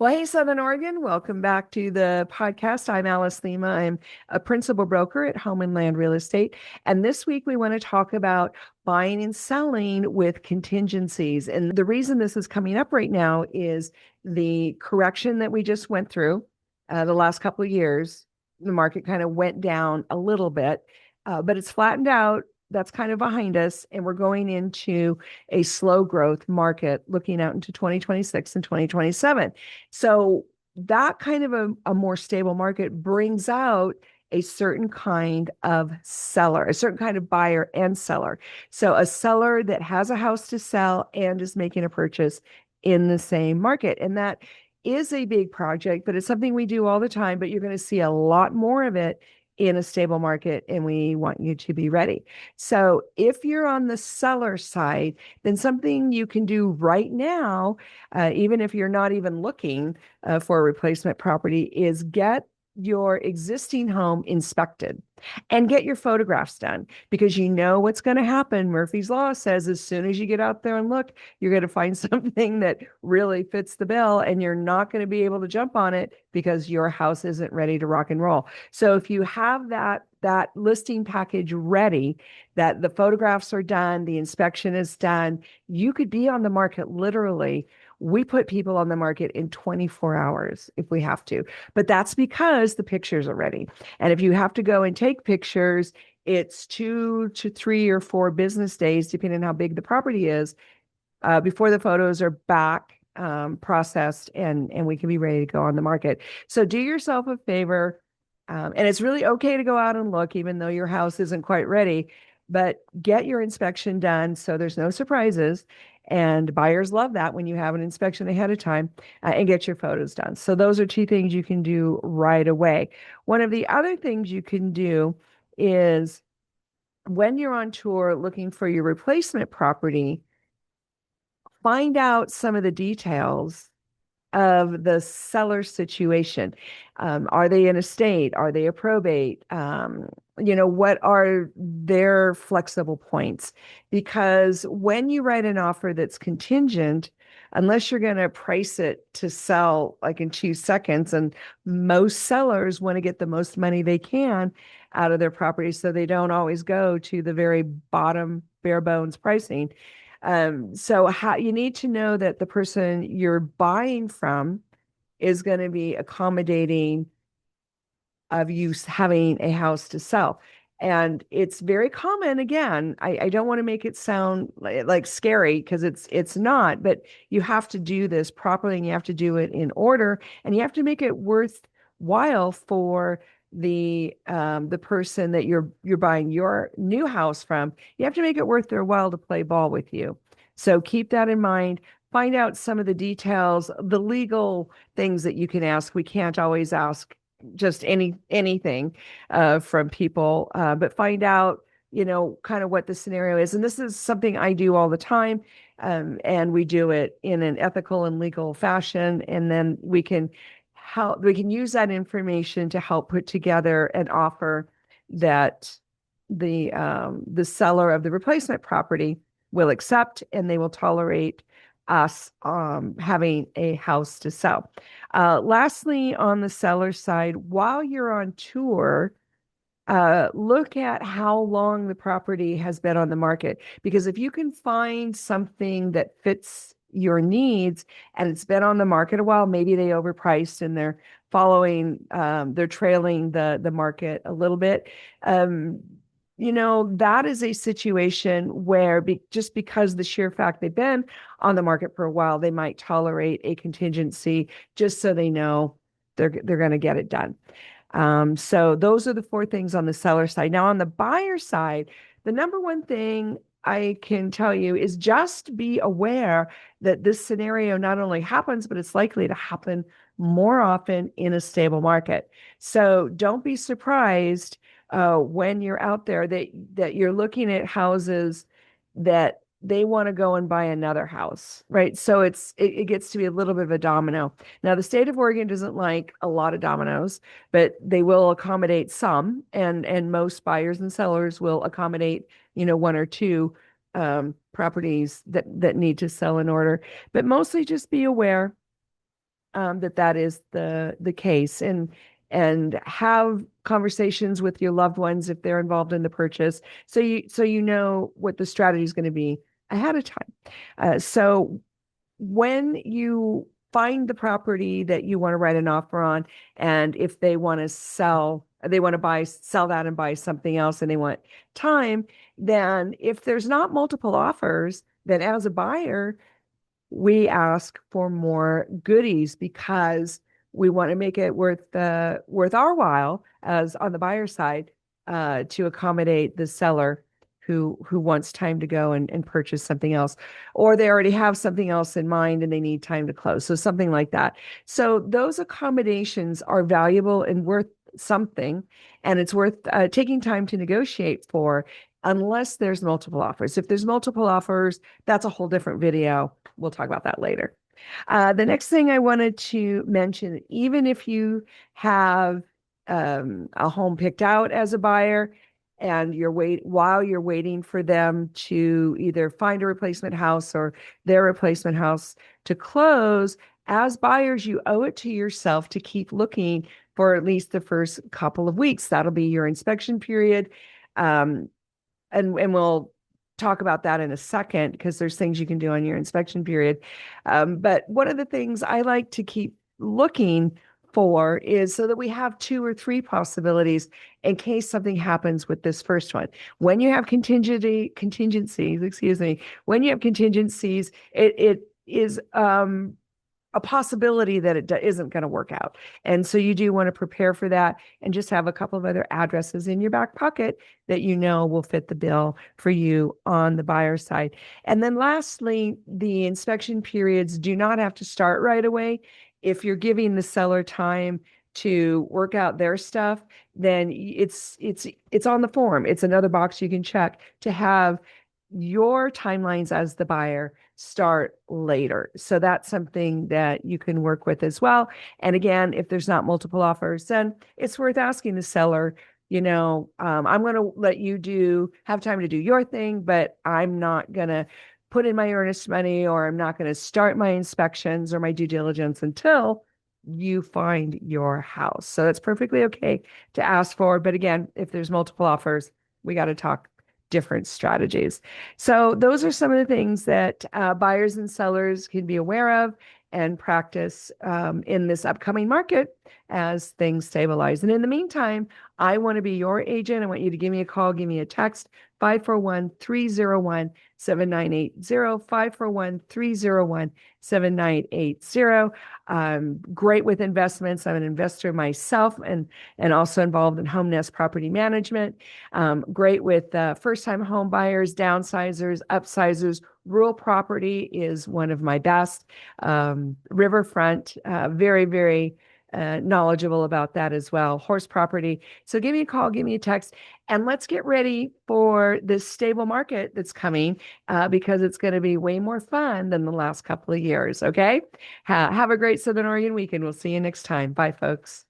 Well, hey, Southern Oregon, welcome back to the podcast. I'm Alice Lema. I'm a principal broker at Home and Land Real Estate. And this week we want to talk about buying and selling with contingencies. And the reason this is coming up right now is the correction that we just went through the last couple of years. The market kind of went down a little bit, but it's flattened out. That's kind of behind us. And we're going into a slow growth market looking out into 2026 and 2027. So that kind of a more stable market brings out a certain kind of seller, a certain kind of buyer and seller. So a seller that has a house to sell and is making a purchase in the same market. And that is a big project, but it's something we do all the time, but you're going to see a lot more of it in a stable market, and we want you to be ready. So if you're on the seller side, then something you can do right now, even if you're not even looking for a replacement property, is get your existing home inspected and get your photographs done, because you know what's going to happen. Murphy's Law says as soon as you get out there and look, you're going to find something that really fits the bill, and you're not going to be able to jump on it because your house isn't ready to rock and roll. So if you have that listing package ready, that the photographs are done, the inspection is done, you could be on the market literally. We put people on the market in 24 hours if we have to, but that's because the pictures are ready. And if you have to go and take pictures, it's 2 to 3 or 4 business days, depending on how big the property is, before the photos are back, processed, and we can be ready to go on the market. So do yourself a favor. And it's really okay to go out and look, even though your house isn't quite ready, but get your inspection done so there's no surprises. And buyers love that when you have an inspection ahead of time, and get your photos done. So those are 2 things you can do right away. One of the other things you can do is when you're on tour looking for your replacement property, find out some of the details of the seller situation. Are they in a state? Are they a probate? What are their flexible points? Because when you write an offer that's contingent, unless you're going to price it to sell like in 2 seconds, and most sellers want to get the most money they can out of their property, so they don't always go to the very bottom bare bones pricing. So how you need to know that the person you're buying from is going to be accommodating of you having a house to sell. And it's very common. Again, I don't want to make it sound like scary, because it's not, but you have to do this properly, and you have to do it in order, and you have to make it worthwhile for the person that you're buying your new house from. You have to make it worth their while to play ball with you. So keep that in mind. Find out some of the details, the legal things that you can ask. We can't always ask just anything from people, but find out, kind of what the scenario is. And this is something I do all the time. And we do it in an ethical and legal fashion. And then we can use that information to help put together an offer that the seller of the replacement property will accept, and they will tolerate us having a house to sell. Lastly, on the seller side, while you're on tour, look at how long the property has been on the market. Because if you can find something that fits your needs and it's been on the market a while, maybe they overpriced and they're they're trailing the market a little bit. That is a situation where just because the sheer fact they've been on the market for a while, they might tolerate a contingency just so they know they're going to get it done. So those are the 4 things on the seller side. Now, on the buyer side, the number one thing I can tell you is just be aware that this scenario not only happens, but it's likely to happen more often in a stable market. So don't be surprised when you're out there that you're looking at houses that they want to go and buy another house, right? So it gets to be a little bit of a domino. Now, the state of Oregon doesn't like a lot of dominoes, but they will accommodate some, and most buyers and sellers will accommodate, 1 or 2 properties that need to sell in order. But mostly just be aware that is the case, and have conversations with your loved ones if they're involved in the purchase, so you know what the strategy is going to be ahead of time. So when you find the property that you want to write an offer on, and if they want to sell, they want to sell that and buy something else, and they want time, then if there's not multiple offers, then as a buyer, we ask for more goodies because we want to make it worth our while as on the buyer side, to accommodate the seller who wants time to go and purchase something else, or they already have something else in mind and they need time to close. So something like that. So those accommodations are valuable and worth something, and it's worth taking time to negotiate for, unless there's multiple offers. If there's multiple offers, that's a whole different video. We'll talk about that later. The next thing I wanted to mention, even if you have a home picked out as a buyer, and while you're waiting for them to either find a replacement house or their replacement house to close, as buyers, you owe it to yourself to keep looking for at least the first couple of weeks. That'll be your inspection period. And we'll talk about that in a second, because there's things you can do on your inspection period. But one of the things I like to keep looking for is so that we have 2 or 3 possibilities in case something happens with this first one. When you have contingencies, excuse me, when you have contingencies, it is a possibility that it isn't going to work out. And so you do want to prepare for that and just have a couple of other addresses in your back pocket that you know will fit the bill for you on the buyer side. And then lastly, the inspection periods do not have to start right away. If you're giving the seller time to work out their stuff, then it's on the form. It's another box you can check to have your timelines as the buyer start later. So that's something that you can work with as well. And again, if there's not multiple offers, then it's worth asking the seller, I'm going to let you have time to do your thing, but I'm not going to put in my earnest money, or I'm not going to start my inspections or my due diligence until you find your house. So that's perfectly okay to ask for. But again, if there's multiple offers, we got to talk different strategies. So those are some of the things that buyers and sellers can be aware of and practice in this upcoming market as things stabilize. And in the meantime, I want to be your agent. I want you to give me a call, give me a text, 541-301-7980, 541-301-7980. Great with investments. I'm an investor myself, and also involved in home nest property management. Great with first-time home buyers, downsizers, upsizers. Rural property is one of my best. Riverfront, very, very knowledgeable about that as well. Horse property. So give me a call, give me a text, and let's get ready for this stable market that's coming, because it's going to be way more fun than the last couple of years. Okay. Have a great Southern Oregon weekend. We'll see you next time. Bye, folks.